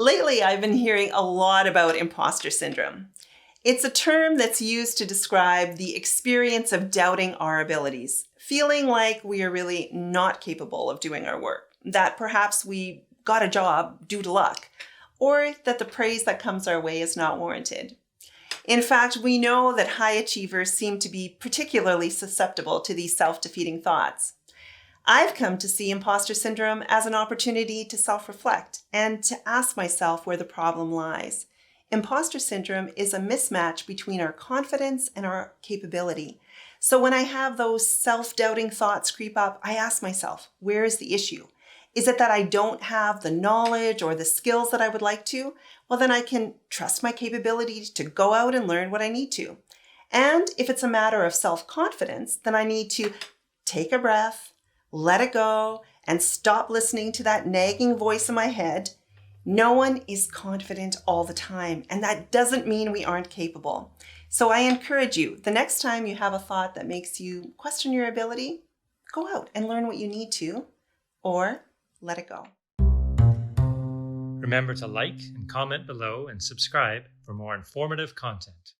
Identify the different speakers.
Speaker 1: Lately, I've been hearing a lot about imposter syndrome. It's a term that's used to describe the experience of doubting our abilities, feeling like we are really not capable of doing our work, that perhaps we got a job due to luck, or that the praise that comes our way is not warranted. In fact, we know that high achievers seem to be particularly susceptible to these self-defeating thoughts. I've come to see imposter syndrome as an opportunity to self-reflect and to ask myself where the problem lies. Imposter syndrome is a mismatch between our confidence and our capability. So when I have those self-doubting thoughts creep up, I ask myself, where is the issue? Is it that I don't have the knowledge or the skills that I would like to? Well, then I can trust my capability to go out and learn what I need to. And if it's a matter of self-confidence, then I need to take a breath, let it go, and stop listening to that nagging voice in my head. No one is confident all the time, and that doesn't mean we aren't capable. So I encourage you, the next time you have a thought that makes you question your ability, go out and learn what you need to, or let it go.
Speaker 2: Remember to like and comment below and subscribe for more informative content.